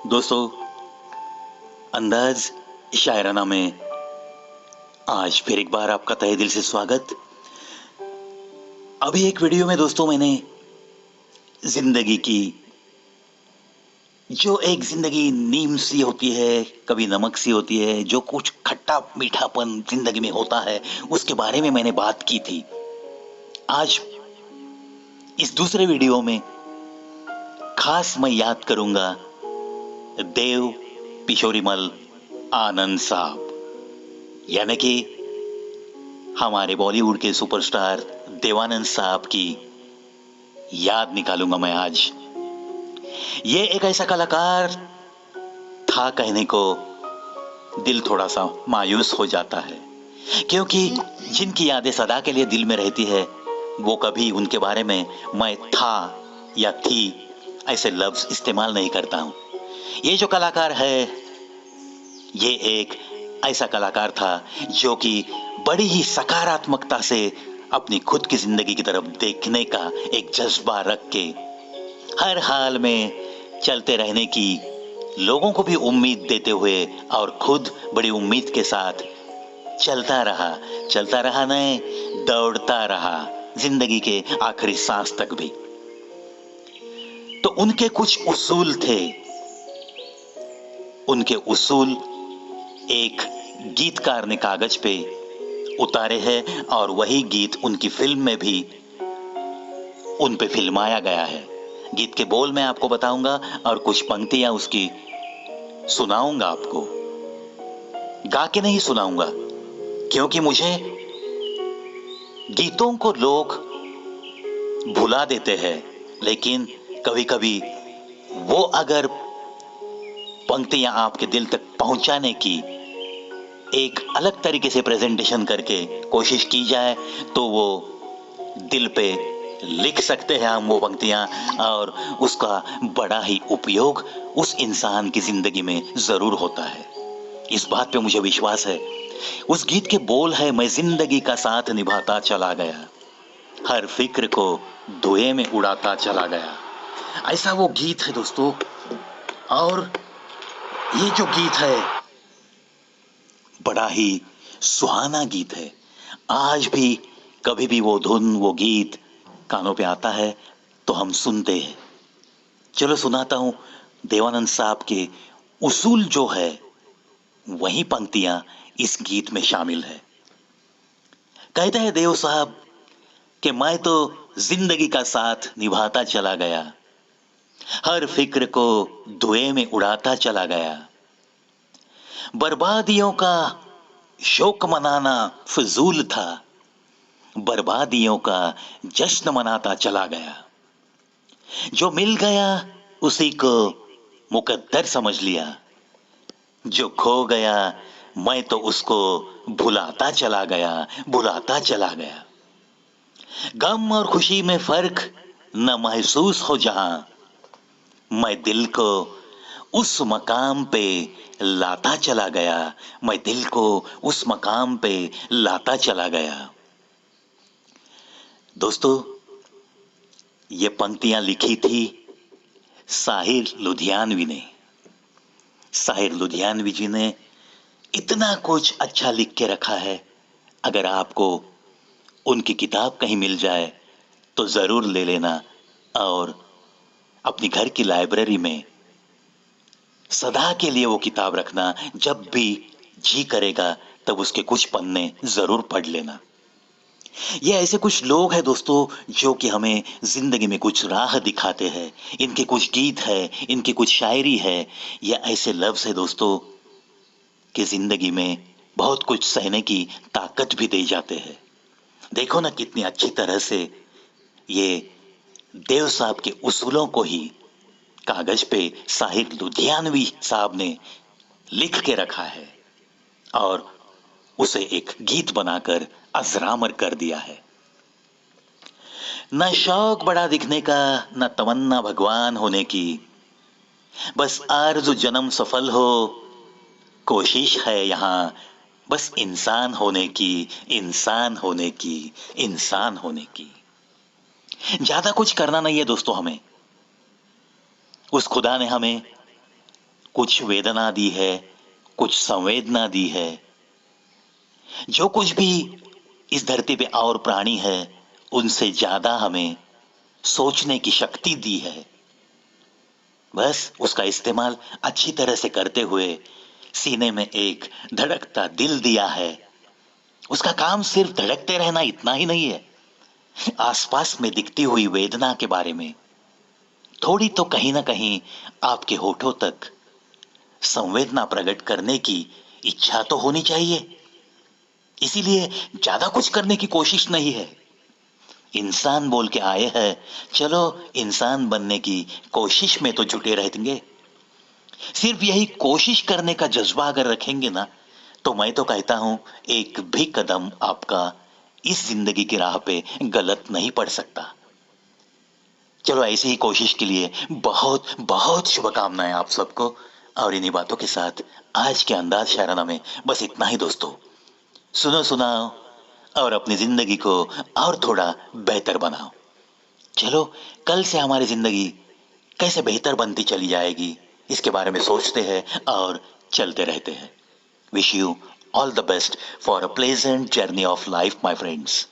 दोस्तों, अंदाज शायराना में आज फिर एक बार आपका तहे दिल से स्वागत। अभी एक वीडियो में दोस्तों मैंने जिंदगी की जो एक जिंदगी नीम सी होती है, कभी नमक सी होती है, जो कुछ खट्टा मीठापन जिंदगी में होता है, उसके बारे में मैंने बात की थी। आज इस दूसरे वीडियो में खास मैं याद करूंगा देव किशोरीमल आनंद साहब, यानी कि हमारे बॉलीवुड के सुपरस्टार देवानंद साहब की याद निकालूंगा मैं आज। ये एक ऐसा कलाकार था, कहने को दिल थोड़ा सा मायूस हो जाता है, क्योंकि जिनकी यादें सदा के लिए दिल में रहती है वो कभी उनके बारे में मैं था या थी ऐसे लफ्ज इस्तेमाल नहीं करता हूं। ये जो कलाकार है, ये एक ऐसा कलाकार था जो कि बड़ी ही सकारात्मकता से अपनी खुद की जिंदगी की तरफ देखने का एक जज्बा रख के हर हाल में चलते रहने की, लोगों को भी उम्मीद देते हुए और खुद बड़ी उम्मीद के साथ चलता रहा नहीं, दौड़ता रहा जिंदगी के आखिरी सांस तक भी। तो उनके कुछ उसूल थे, उनके उसूल एक गीतकार ने कागज पे उतारे हैं और वही गीत उनकी फिल्म में भी उन पे फिल्माया गया है। गीत के बोल मैं आपको बताऊंगा और कुछ पंक्तियां उसकी सुनाऊंगा आपको। गा के नहीं सुनाऊंगा, क्योंकि मुझे गीतों को लोग भुला देते हैं, लेकिन कभी कभी वो अगर पंक्तियां आपके दिल तक पहुंचाने की एक अलग तरीके से प्रेजेंटेशन करके कोशिश की जाए तो वो दिल पे लिख सकते हैं हम वो पंक्तियां, और उसका बड़ा ही उपयोग उस इंसान की जिंदगी में जरूर होता है। इस बात पे मुझे विश्वास है। उस गीत के बोल है, मैं जिंदगी का साथ निभाता चला गया, हर फिक्र को धुएं में उड़ाता चला गया। ऐसा वो गीत है दोस्तों। और ये जो गीत है बड़ा ही सुहाना गीत है। आज भी कभी भी वो धुन, वो गीत कानों पे आता है तो हम सुनते हैं। चलो सुनाता हूं देवानंद साहब के उसूल जो है, वही पंक्तियां इस गीत में शामिल है। कहते हैं देव साहब कि मैं तो जिंदगी का साथ निभाता चला गया, हर फिक्र को धुएं में उड़ाता चला गया, बर्बादियों का शोक मनाना फजूल था, बर्बादियों का जश्न मनाता चला गया, जो मिल गया उसी को मुकद्दर समझ लिया, जो खो गया मैं तो उसको भुलाता चला गया। गम और खुशी में फर्क न महसूस हो जहां, मैं दिल को उस मकाम पे लाता चला गया, मैं दिल को उस मकाम पे लाता चला गया। दोस्तों, ये पंक्तियां लिखी थी साहिर लुधियानवी ने। साहिर लुधियानवी जी ने इतना कुछ अच्छा लिख के रखा है, अगर आपको उनकी किताब कहीं मिल जाए तो जरूर ले लेना और अपनी घर की लाइब्रेरी में सदा के लिए वो किताब रखना। जब भी जी करेगा तब उसके कुछ पन्ने जरूर पढ़ लेना। ये ऐसे कुछ लोग हैं दोस्तों जो कि हमें जिंदगी में कुछ राह दिखाते हैं। इनके कुछ गीत है, इनकी कुछ शायरी है, या ऐसे लफ्ज है दोस्तों कि जिंदगी में बहुत कुछ सहने की ताकत भी दे जाते हैं। देखो ना कितनी अच्छी तरह से ये देव साहब के उसूलों को ही कागज पे साहिर लुधियानवी साहब ने लिख के रखा है और उसे एक गीत बनाकर अजरामर कर दिया है। न शौक बड़ा दिखने का, न तमन्ना भगवान होने की, बस आरज़ू जन्म सफल हो, कोशिश है यहाँ बस इंसान होने की, इंसान होने की, इंसान होने की। ज्यादा कुछ करना नहीं है दोस्तों हमें। उस खुदा ने हमें कुछ वेदना दी है, कुछ संवेदना दी है। जो कुछ भी इस धरती पे और प्राणी है, उनसे ज्यादा हमें सोचने की शक्ति दी है। बस उसका इस्तेमाल अच्छी तरह से करते हुए सीने में एक धड़कता दिल दिया है। उसका काम सिर्फ धड़कते रहना इतना ही नहीं है, आसपास में दिखती हुई वेदना के बारे में थोड़ी तो कहीं ना कहीं आपके होठों तक संवेदना प्रकट करने की इच्छा तो होनी चाहिए। इसीलिए ज्यादा कुछ करने की कोशिश नहीं है। इंसान बोल के आए हैं, चलो इंसान बनने की कोशिश में तो जुटे रहेंगे। सिर्फ यही कोशिश करने का जज्बा अगर रखेंगे ना, तो मैं तो कहता हूं एक भी कदम आपका इस जिंदगी की राह पे गलत नहीं पड़ सकता। चलो ऐसी ही कोशिश के लिए बहुत बहुत शुभकामनाएं आप सबको। और इन्हीं बातों के साथ आज के अंदाज शायराना में बस इतना ही दोस्तों। सुनो सुनाओ और अपनी जिंदगी को और थोड़ा बेहतर बनाओ। चलो कल से हमारी जिंदगी कैसे बेहतर बनती चली जाएगी, इसके बारे में सोचते हैं और चलते रहते हैं। Wish you all the best for a pleasant journey of life my friends.